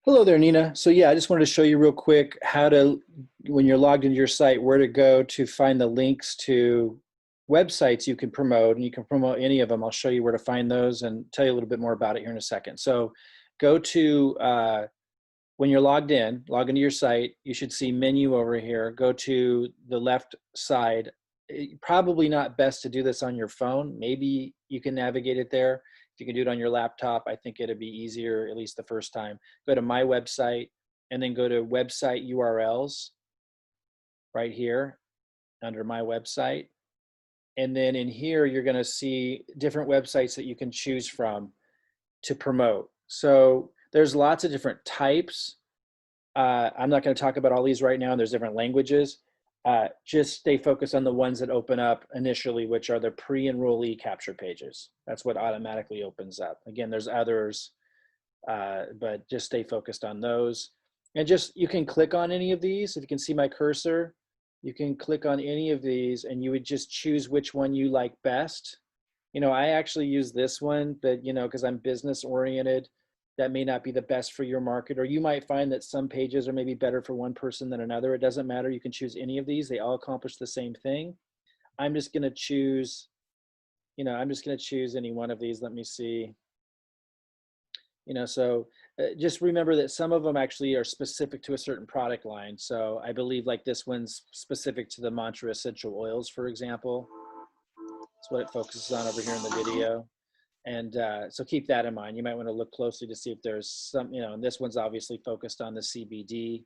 Hello there, Nina. So yeah, I just wanted to show you real quick how to, when you're logged into your site, where to go to find the links to websites you can promote, and you can promote any of them. I'll show you where to find those and tell you a little bit more about it here in a second. So go to, when you're logged in, log into your site, you should see menu over here. Go to the left side. Probably not best to do this on your phone. Maybe you can navigate it there. If you can do it on your laptop, I think it'd be easier, at least the first time. Go to my website and then go to website URLs right here under my website. And then in here, you're gonna see different websites that you can choose from to promote. So there's lots of different types. I'm not gonna talk about all these right now, and there's different languages. Just stay focused on the ones that open up initially, which are the pre-enrollee capture pages. That's what automatically opens up. Again, there's others, but just stay focused on those. And just, you can click on any of these. If you can see my cursor, you can click on any of these and you would just choose which one you like best. I actually use this one, but because I'm business oriented, that may not be the best for your market, or you might find that some pages are maybe better for one person than another. It doesn't matter. You can choose any of these. They all accomplish the same thing. I'm just going to choose, any one of these. Let me see. So just remember that some of them actually are specific to a certain product line. So I believe like this one's specific to the Mantra essential oils, for example. That's what it focuses on over here in the video. And so keep that in mind. You might want to look closely to see if there's some, and this one's obviously focused on the CBD,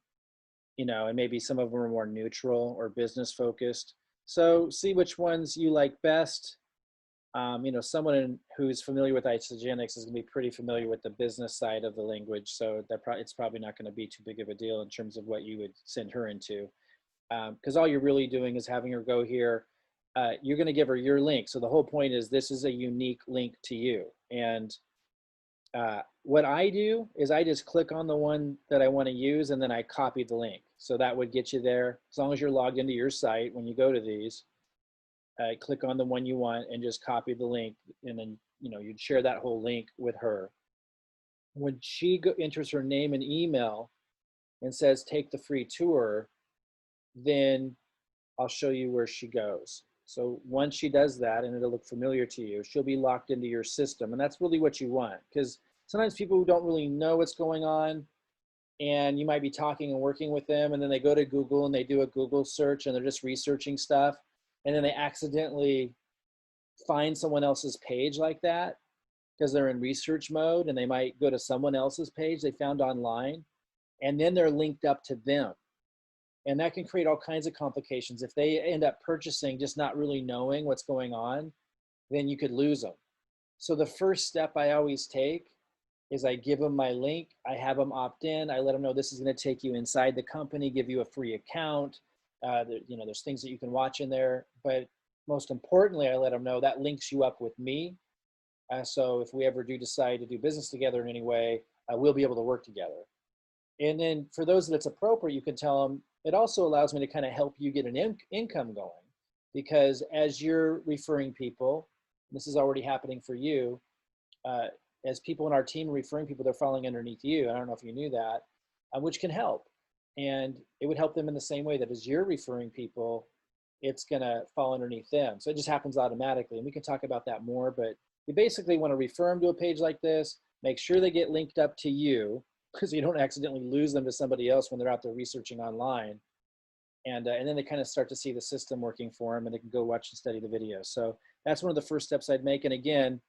and maybe some of them are more neutral or business focused. So see which ones you like best. Someone who's familiar with isogenics is going to be pretty familiar with the business side of the language. So it's probably not going to be too big of a deal in terms of what you would send her into. Because all you're really doing is having her go here. You're going to give her your link. So the whole point is this is a unique link to you. And what I do is I just click on the one that I want to use and then I copy the link. So that would get you there. As long as you're logged into your site when you go to these, click on the one you want and just copy the link. And then, you'd share that whole link with her. When she enters her name and email and says, take the free tour, then I'll show you where she goes. So once she does that, and it'll look familiar to you, she'll be locked into your system. And that's really what you want, because sometimes people who don't really know what's going on, and you might be talking and working with them, and then they go to Google and they do a Google search and they're just researching stuff. And then they accidentally find someone else's page like that because they're in research mode, and they might go to someone else's page they found online, and then they're linked up to them. And that can create all kinds of complications. If they end up purchasing just not really knowing what's going on, then you could lose them. So the first step I always take is I give them my link. I have them opt in. I let them know this is going to take you inside the company, give you a free account. There's things that you can watch in there. But most importantly, I let them know that links you up with me. So if we ever do decide to do business together in any way, we'll be able to work together. And then for those that it's appropriate, you can tell them, it also allows me to kind of help you get an income going, because as you're referring people, this is already happening for you, as people in our team are referring people, they're falling underneath you. I don't know if you knew that, which can help. And it would help them in the same way that as you're referring people, it's gonna fall underneath them. So it just happens automatically. And we can talk about that more, but you basically wanna refer them to a page like this, make sure they get linked up to you, because you don't accidentally lose them to somebody else when they're out there researching online. And then they kind of start to see the system working for them, and they can go watch and study the videos. So that's one of the first steps I'd make. And again,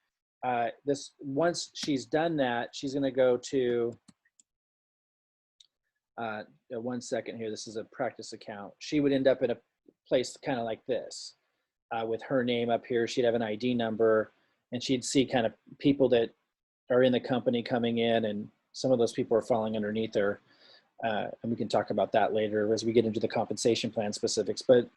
once she's done that, she's going to go to, one second here, this is a practice account. She would end up in a place kind of like this, with her name up here. She'd have an ID number, and she'd see kind of people that are in the company coming in, and some of those people are falling underneath her. And we can talk about that later as we get into the compensation plan specifics. But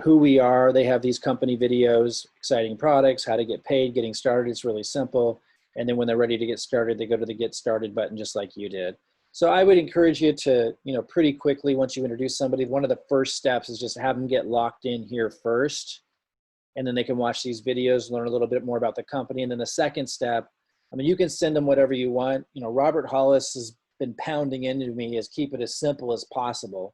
who we are, they have these company videos, exciting products, how to get paid, getting started. It's really simple. And then when they're ready to get started, they go to the get started button just like you did. So I would encourage you to, pretty quickly, once you introduce somebody, one of the first steps is just have them get locked in here first. And then they can watch these videos, learn a little bit more about the company. And then the second step, you can send them whatever you want. Robert Hollis has been pounding into me is keep it as simple as possible.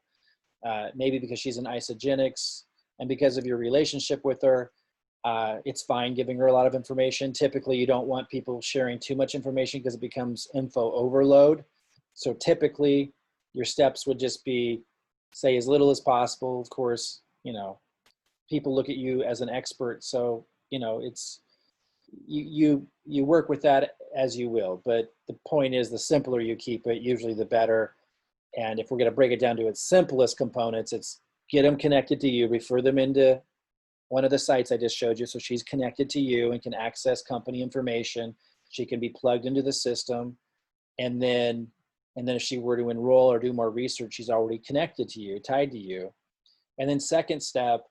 Maybe because she's an Isagenix and because of your relationship with her, it's fine giving her a lot of information. Typically, you don't want people sharing too much information because it becomes info overload. So typically, your steps would just be say as little as possible. Of course, you know, people look at you as an expert, so you know it's you work with that as you will. But the point is, the simpler you keep it, usually the better. And if we're going to break it down to its simplest components, it's get them connected to you, refer them into one of the sites I just showed you. So she's connected to you and can access company information. She can be plugged into the system. And then if she were to enroll or do more research, she's already connected to you, tied to you. And then second step,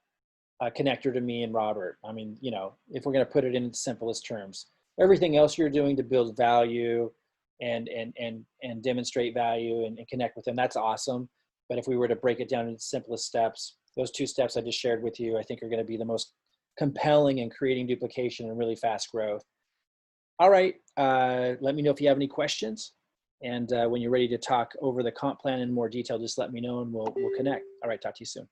connect her to me and Robert. I mean, you know, if we're going to put it in the simplest terms, everything else you're doing to build value and demonstrate value and connect with them, that's awesome. But if we were to break it down into the simplest steps, those 2 steps I just shared with you, I think are going to be the most compelling in creating duplication and really fast growth. All right, let me know if you have any questions. And when you're ready to talk over the comp plan in more detail, just let me know and we'll connect. All right, talk to you soon.